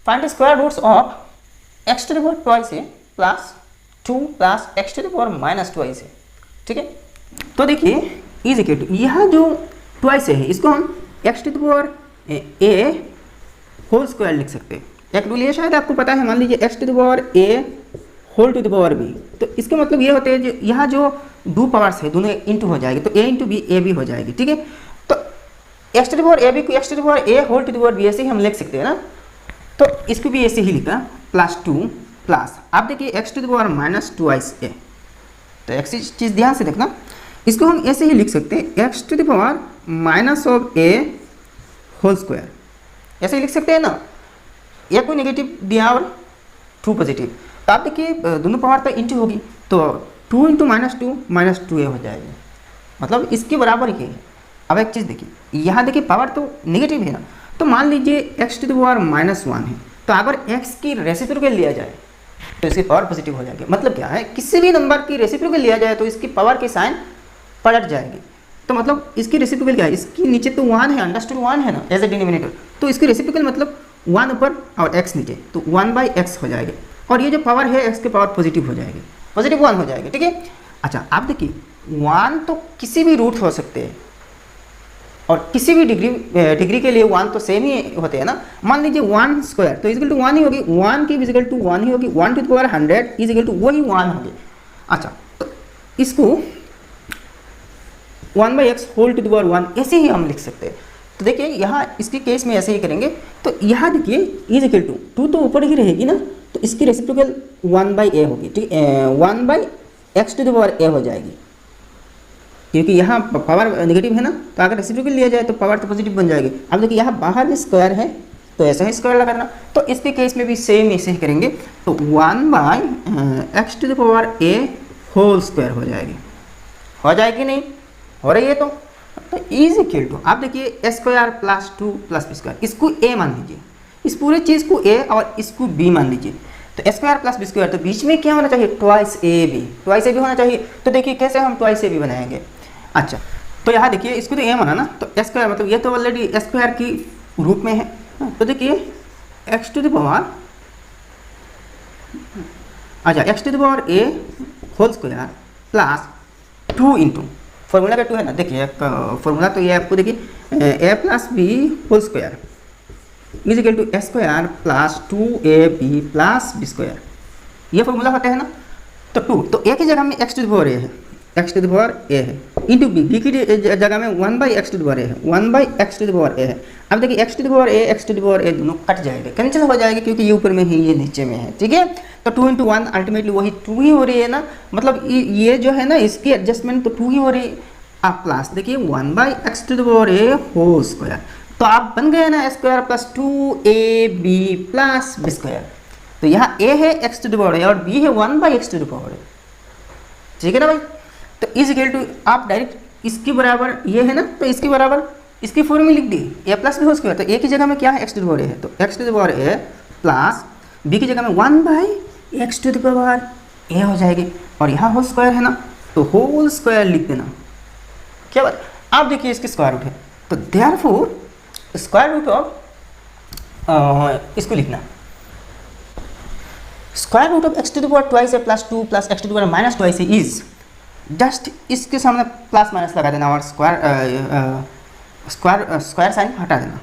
Find square roots of X to the power twice A plus 2 plus X to the power minus twice A. ठीक है, तो देखिए is equal to यहाँ जो twice है इसको हम x to the power a whole square लिख सकते हैं। एक रूल ये शायद आपको पता है, मान लीजिए x to the power a whole to the power b, तो इसके मतलब ये होते हैं जो यहाँ जो दो पावर्स है दोनों इंटू हो जाएगी, तो ए इंटू बी ए भी हो जाएगी। ठीक है, तो x to the power a b को x to the power a whole to the power b ऐसे ही हम लिख सकते हैं ना, तो इसको भी ऐसे ही लिखा प्लस 2 प्लस, आप देखिए x to the power minus twice a, तो एक चीज़ ध्यान से देखना, इसको हम ऐसे ही लिख सकते हैं x to the power minus of a whole square, ऐसे ही लिख सकते हैं ना। एक कोई नेगेटिव दिया और 2 पॉजिटिव, तो आप देखिए दोनों पावर पर इंटू होगी, तो 2 इंटू माइनस टू ए हो जाएगी, मतलब इसके बराबर ही है। अब एक चीज़ देखिए, यहाँ देखिए पावर तो नेगेटिव है ना, तो मान लीजिए x to the power minus 1 है, तो अगर एक्स की रेसिप्रोकल लिया जाए तो इसकी पावर पॉजिटिव हो जाएगी। मतलब क्या है, किसी भी नंबर की रेसिप्रोकल लिया जाए तो इसकी पावर की साइन पलट जाएगी। तो मतलब इसकी रेसिप्रोकल क्या है, इसकी नीचे तो 1 है, अंडरस्टूड 1 है ना एज ए डिनोमिनेटर, तो इसकी रेसिप्रोकल मतलब 1 ऊपर और x नीचे, तो 1/x हो जाएगी, और ये जो पावर है x की पावर पॉजिटिव हो जाएगी, पॉजिटिव 1 हो जाएगी। ठीक है, अच्छा आप देखिए 1 तो किसी भी रूट हो सकते हैं, और किसी भी डिग्री के लिए 1 तो सेम ही होते हैं ना। मान लीजिए 1 स्क्वायर तो इजिकल टू 1 ही होगी, 1 की इजिकल टू 1 ही होगी, 1 to the power 100 is equal to वही 1 होगी। अच्छा, तो इसको 1/x whole to the power 1 ऐसे ही हम लिख सकते हैं। तो देखिए यहाँ इसके केस में ऐसे ही करेंगे, तो यहाँ देखिए इज इक्वल टू 2 तो ऊपर ही रहेगी ना, तो इसकी रेसिप्रोकल 1/a होगी। ठीक है, 1/x to the power a हो जाएगी, क्योंकि यहाँ पावर नेगेटिव है ना, तो अगर रेसिप्रोकल लिया जाए तो पावर तो पॉजिटिव बन जाएगी। अब देखिए यहाँ बाहर में स्क्वायर है, तो ऐसा ही स्क्वायर लगाना, तो इसके केस में भी सेम ऐसे ही करेंगे, तो 1/x to the power a whole square हो जाएगी नहीं, हो रही है तो इज इक्वल टू आप देखिए a square plus 2 plus b square, इसको a मान लीजिए, इस पूरे चीज़ को a और इसको b मान लीजिए, तो a square plus b square, तो बीच में क्या होना चाहिए, ट्वाइस ए बी होना चाहिए। तो देखिए कैसे हम ट्वाइस ए बी बनाएंगे। अच्छा, तो यहाँ देखिए इसको तो a माना ना, तो a स्क्वायर मतलब ये तो ऑलरेडी a स्क्वायर की रूप में है, तो देखिए x टू द पावर, अच्छा x to the power a whole square plus 2 into formula का 2 है ना, देखिए फॉर्मूला तो ये आपको देखिए a plus b whole square is equal to a square plus 2ab plus b square, ये फॉर्मूला होता है ना। तो 2 तो a की जगह में x to the power a है, x to the power a है, इंटू b की जगह में 1/x to the power a है, 1/x to the power a है। अब देखिए x to the power a x to the power a दोनों कट जाएंगे, कैंसिल हो जाएगी, क्योंकि ये ऊपर में है ये नीचे में है। ठीक है, तो 2 इंटू 1 अल्टीमेटली वही 2 ही हो रही है ना, मतलब ये जो है ना इसकी एडजस्टमेंट तो 2 ही हो रही है। आप प्लस देखिए 1/x to the power a whole square, तो आप बन गए ना a square plus 2ab plus b square, तो यहाँ a है x to the power a और b है 1/x to the power a। ठीक है ना भाई, तो इज इक्वल टू आप डायरेक्ट इसके बराबर ये है ना, तो इसके बराबर इसकी फॉर्मूला लिख दी a plus b whole square, तो a की जगह में क्या है x to the power a है, तो x to the power a plus b की जगह में 1/x to the power a हो जाएगी, और यहाँ होल स्क्वायर है ना, तो होल स्क्वायर लिख देना। क्या बात, आप देखिए इसकी स्क्वायर रूट है, तो देयरफॉर स्क्वायर रूट ऑफ इसको लिखना square root of x to the power twice a plus 2 plus x to the power minus twice a is just इसके सामने प्लस माइनस लगा देना और स्क्वायर साइन हटा देना,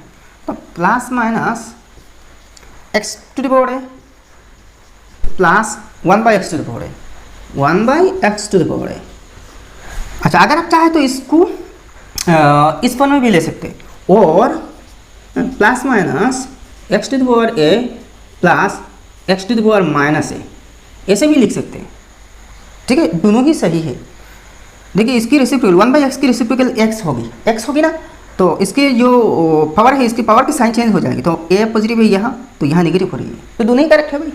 तो plus minus x to the power a plus 1/x to the power a 1/x to the power a। अच्छा, अगर आप चाहे तो इसको इस फॉर्म में भी ले सकते हैं, और plus minus x to the power a plus x to the power minus a ऐसे भी लिख सकते हैं। ठीक है, दोनों ही सही है। देखिए इसकी रेसिप्रोकल 1/x की रेसिप्रोकल x होगी ना, तो इसके जो पावर है इसकी पावर की साइन चेंज हो जाएगी, तो a पॉजिटिव है यहाँ, तो यहाँ नेगेटिव हो रही है, तो दोनों ही करेक्ट है भाई।